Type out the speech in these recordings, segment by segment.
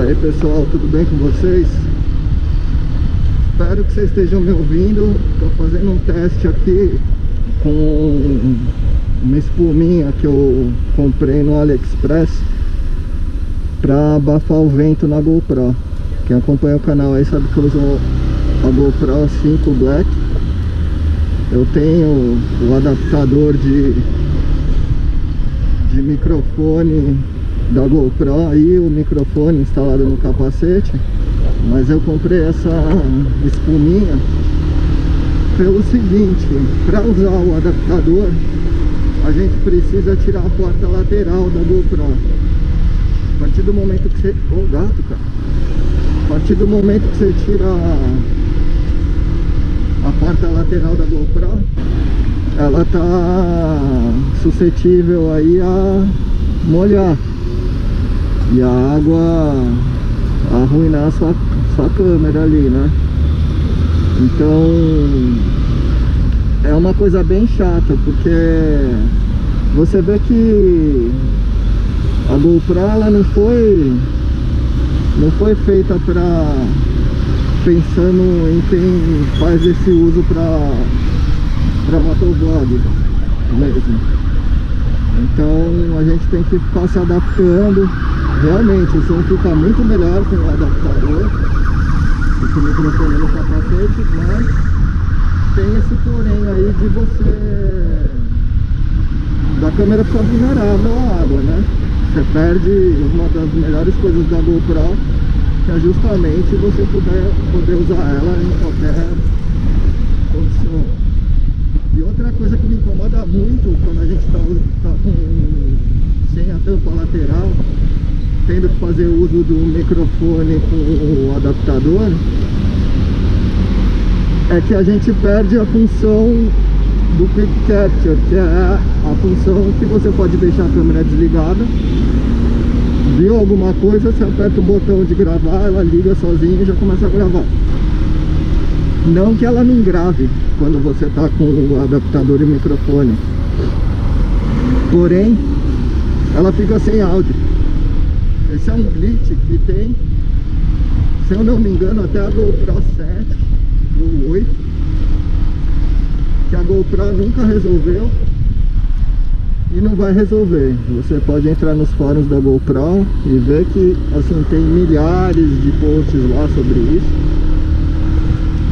aí pessoal, tudo bem com vocês? Espero que vocês estejam me ouvindo. Estou fazendo um teste aqui com uma espuminha que eu comprei no AliExpress para abafar o vento na GoPro. Quem acompanha o canal aí sabe que eu uso a GoPro 5 Black. Eu tenho o adaptador de microfone da GoPro e o microfone instalado no capacete, mas eu comprei essa espuminha pelo seguinte: para usar o adaptador a gente precisa tirar a porta lateral da GoPro. A partir do momento que você... Ô, gato, cara. A partir do momento que você tira a porta lateral da GoPro, ela tá suscetível aí a molhar e a água arruinar a sua câmera ali, né? Então é uma coisa bem chata, porque você vê que a GoPro ela não foi feita para pensando em quem faz esse uso para motovlog mesmo. Então a gente tem que ficar se adaptando. Realmente o som fica muito melhor com o adaptador e com o microfone no capacete, mas tem esse porém aí de você da câmera ficar vulnerável à água, né? Você perde uma das melhores coisas da GoPro, que é justamente você poder usar ela em qualquer condição. E outra coisa que me incomoda muito quando a gente tá sem a tampa lateral, tendo que fazer uso do microfone com o adaptador, é que a gente perde a função do Quick Capture, que é a função que você pode deixar a câmera desligada, viu alguma coisa, você aperta o botão de gravar, ela liga sozinha e já começa a gravar. Não que ela não grave quando você está com o adaptador e o microfone, porém ela fica sem áudio. Esse é um glitch que tem, se eu não me engano, até a GoPro 7 ou 8, que a GoPro nunca resolveu e não vai resolver. Você pode entrar nos fóruns da GoPro e ver que assim tem milhares de posts lá sobre isso.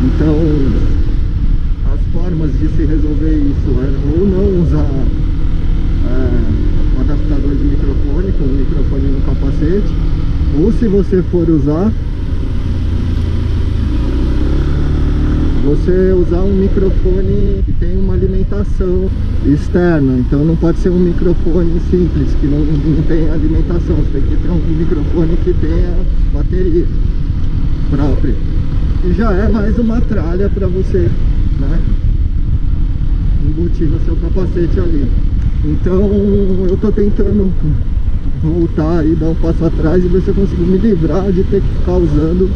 Então as formas de se resolver isso é ou não usar o adaptador de microfone com o microfone no capacete, ou se você for usar, você usar um microfone que tem uma alimentação externa. Então não pode ser um microfone simples que não tem alimentação, você tem que ter um microfone que tenha bateria própria, e já é mais uma tralha para você, né, embutir no seu capacete ali. Então eu tô tentando voltar e dar um passo atrás e ver se eu consigo me livrar de ter que ficar usando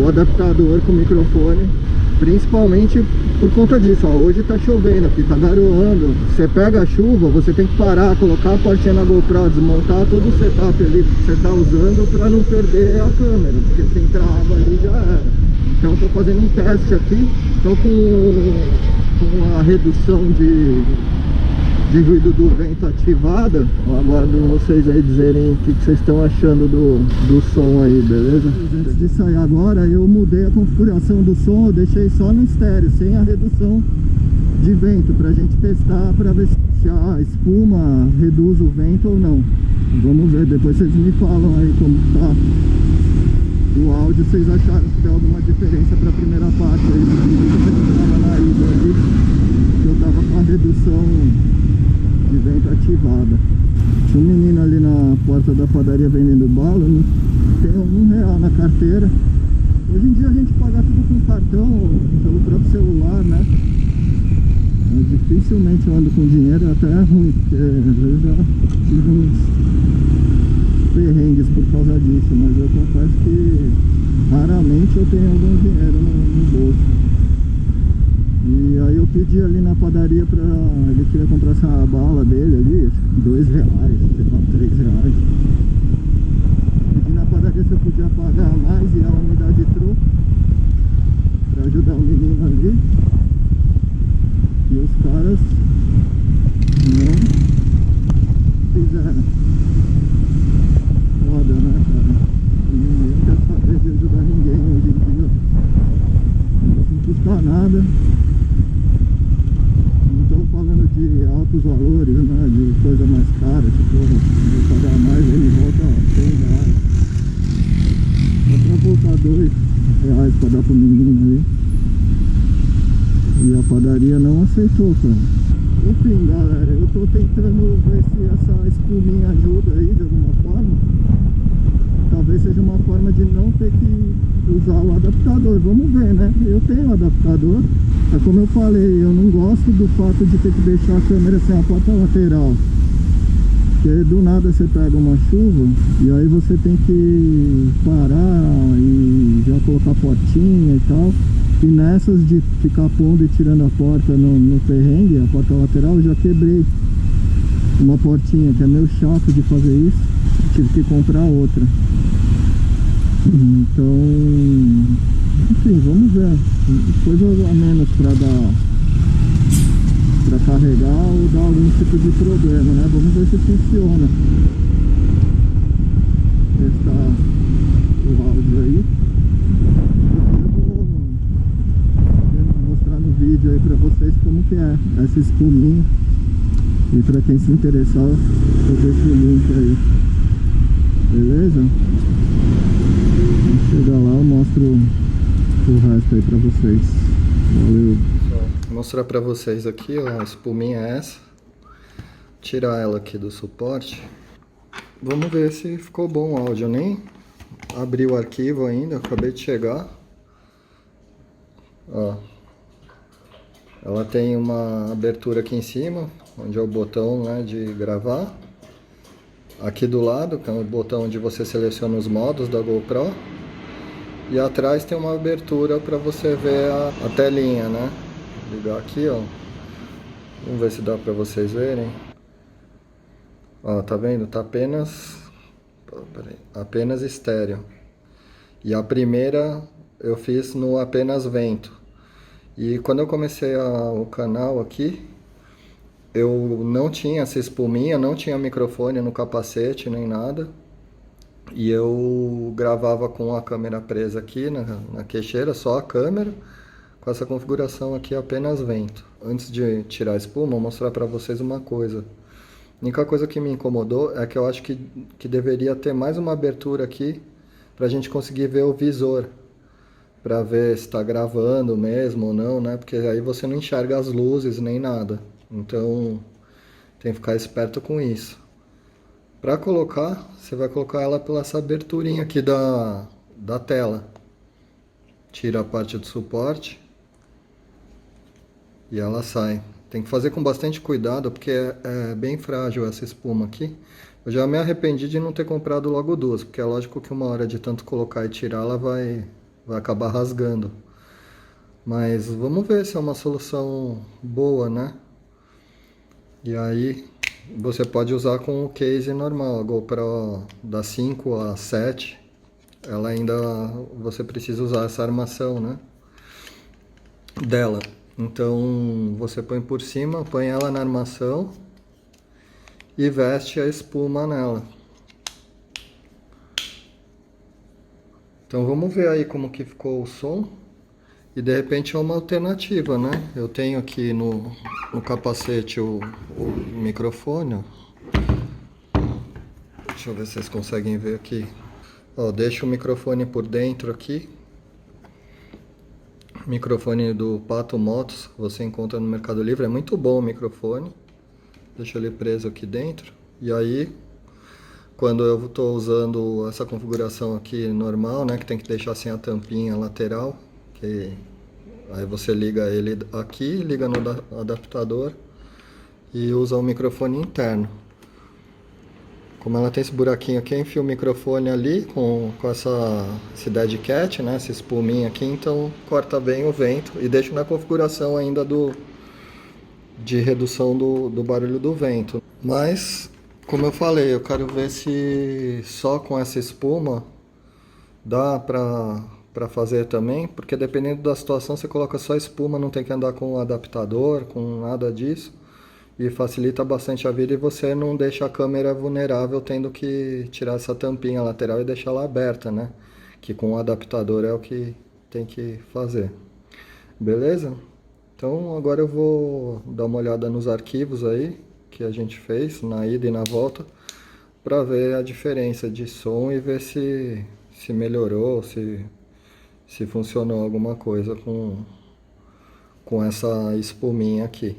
o adaptador com o microfone, principalmente por conta disso. Ó, hoje tá chovendo aqui, tá garoando. Você pega a chuva, você tem que parar, colocar a portinha na GoPro, desmontar todo o setup ali que você tá usando para não perder a câmera, porque se entrar água ali já era. Então tô fazendo um teste aqui, tô com a redução de ruído do vento ativada. Eu aguardo vocês aí dizerem o que vocês estão achando do som aí, beleza? Antes de sair agora, eu mudei a configuração do som, eu deixei só no estéreo, sem a redução de vento, pra gente testar, pra ver se a espuma reduz o vento ou não. Vamos ver, depois vocês me falam aí como tá o áudio, vocês acharam que deu alguma diferença pra primeira parte aí, eu tava na ida ali, que eu tava com a redução de vento ativada. Tinha um menino ali na porta da padaria vendendo bala, né? Tem R$1 na carteira. Hoje em dia a gente paga tudo com cartão, pelo próprio celular, né? Mas dificilmente eu ando com dinheiro, até é ruim, porque às vezes já tive uns perrengues por causa disso, mas eu confesso que raramente eu tenho algum dinheiro no bolso. E aí eu pedi ali na padaria pra... ele queria comprar essa bala dele ali, R$2, sei lá, R$3. Pedi na padaria se eu podia os valores, né, de coisa mais cara, tipo, vou pagar mais, ele volta R$100. Dá pra voltar R$2 pra dar pro menino ali. E a padaria não aceitou, cara. Enfim, galera, eu tô tentando ver se essa espuminha ajuda aí de alguma forma. Talvez seja uma forma de não ter que usar o adaptador. Vamos ver, né? Eu tenho o adaptador. É como eu falei, eu não gosto do fato de ter que deixar a câmera sem a porta lateral. Porque do nada você pega uma chuva e aí você tem que parar e já colocar a portinha e tal. E nessas de ficar pondo e tirando a porta no perrengue, a porta lateral, eu já quebrei uma portinha, que é meio chato de fazer isso. Tive que comprar outra. Então, enfim, vamos ver. Coisa a menos pra carregar ou dar algum tipo de problema, né? Vamos ver se funciona. Testar o áudio aí. No vídeo aí pra vocês como que é essa espuminha, e pra quem se interessar eu deixo o link aí, beleza? Vamos chegar lá, eu mostro o resto aí pra vocês. Valeu! Vou mostrar pra vocês aqui, ó, a espuminha é essa. Tirar ela aqui do suporte. Vamos ver se ficou bom o áudio. Eu nem abri o arquivo ainda, acabei de chegar. Ó, ela tem uma abertura aqui em cima, onde é o botão, né, de gravar. Aqui do lado, que é o botão onde você seleciona os modos da GoPro. E atrás tem uma abertura para você ver a telinha, né? Vou ligar aqui, ó. Vamos ver se dá para vocês verem. Ó, tá vendo? Tá apenas estéreo. E a primeira eu fiz no apenas vento. E quando eu comecei o canal aqui, eu não tinha essa espuminha, não tinha microfone no capacete nem nada. E eu gravava com a câmera presa aqui na queixeira, só a câmera, com essa configuração aqui apenas vento. Antes de tirar a espuma, vou mostrar para vocês uma coisa. A única coisa que me incomodou é que eu acho que deveria ter mais uma abertura aqui para a gente conseguir ver o visor. Para ver se está gravando mesmo ou não, né? Porque aí você não enxerga as luzes nem nada. Então tem que ficar esperto com isso. Para colocar, você vai colocar ela pela essa aberturinha aqui da tela. Tira a parte do suporte e ela sai. Tem que fazer com bastante cuidado porque é bem frágil essa espuma aqui. Eu já me arrependi de não ter comprado logo duas, porque é lógico que uma hora de tanto colocar e tirar ela vai acabar rasgando. Mas vamos ver se é uma solução boa, né? E aí você pode usar com o case normal, a GoPro da 5 a 7. Ela ainda, você precisa usar essa armação, né? Dela. Então você põe por cima, põe ela na armação e veste a espuma nela. Então vamos ver aí como que ficou o som. E de repente é uma alternativa, né? Eu tenho aqui no capacete o microfone. Deixa eu ver se vocês conseguem ver aqui. Ó, deixa o microfone por dentro aqui. Microfone do Pato Motos, você encontra no Mercado Livre. É muito bom o microfone. Deixa ele preso aqui dentro. E aí, quando eu estou usando essa configuração aqui normal, né, que tem que deixar sem a tampinha lateral, que aí você liga ele aqui, liga no adaptador e usa o microfone interno. Como ela tem esse buraquinho aqui, enfia o microfone ali com esse dead cat, né, essa espuminha aqui, então corta bem o vento e deixa na configuração ainda de redução do barulho do vento. Mas, como eu falei, eu quero ver se só com essa espuma dá para fazer também, porque dependendo da situação você coloca só espuma, não tem que andar com o adaptador, com nada disso, e facilita bastante a vida e você não deixa a câmera vulnerável tendo que tirar essa tampinha lateral e deixar ela aberta, né? Que com o adaptador é o que tem que fazer. Beleza? Então agora eu vou dar uma olhada nos arquivos aí que a gente fez na ida e na volta para ver a diferença de som e ver se melhorou, se funcionou alguma coisa com essa espuminha aqui.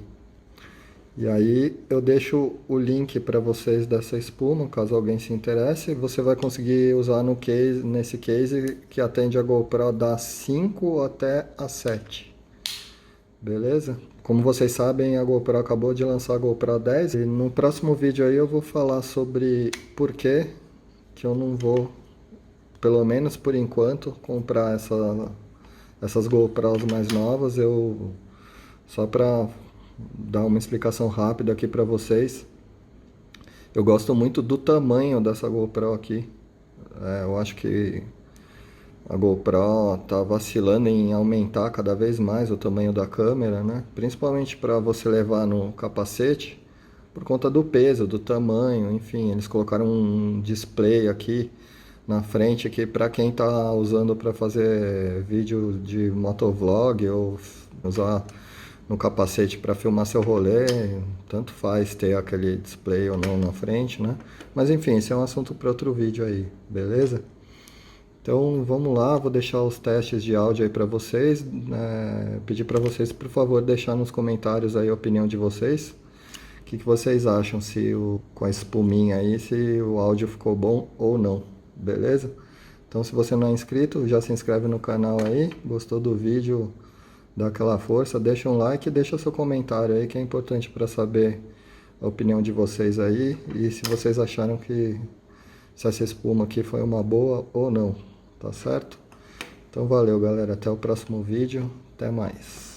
E aí eu deixo o link para vocês dessa espuma, caso alguém se interesse. Você vai conseguir usar no case, nesse case que atende a GoPro da 5 até a 7. Beleza? Como vocês sabem, a GoPro acabou de lançar a GoPro 10 e no próximo vídeo aí eu vou falar sobre por que eu não vou, pelo menos por enquanto, comprar essas GoPros mais novas. Só para dar uma explicação rápida aqui para vocês, eu gosto muito do tamanho dessa GoPro aqui. Eu acho que a GoPro tá vacilando em aumentar cada vez mais o tamanho da câmera, né? Principalmente para você levar no capacete, por conta do peso, do tamanho, enfim, eles colocaram um display aqui na frente que para quem tá usando para fazer vídeo de motovlog ou usar no capacete para filmar seu rolê, tanto faz ter aquele display ou não na frente, né? Mas enfim, esse é um assunto para outro vídeo aí, beleza? Então vamos lá, vou deixar os testes de áudio aí para vocês, pedir para vocês por favor deixar nos comentários aí a opinião de vocês, o que vocês acham com a espuminha aí, se o áudio ficou bom ou não, beleza? Então se você não é inscrito, já se inscreve no canal aí, gostou do vídeo, dá aquela força, deixa um like e deixa seu comentário aí que é importante para saber a opinião de vocês aí e se vocês acharam que se essa espuma aqui foi uma boa ou não, tá certo? Então valeu galera, até o próximo vídeo, até mais.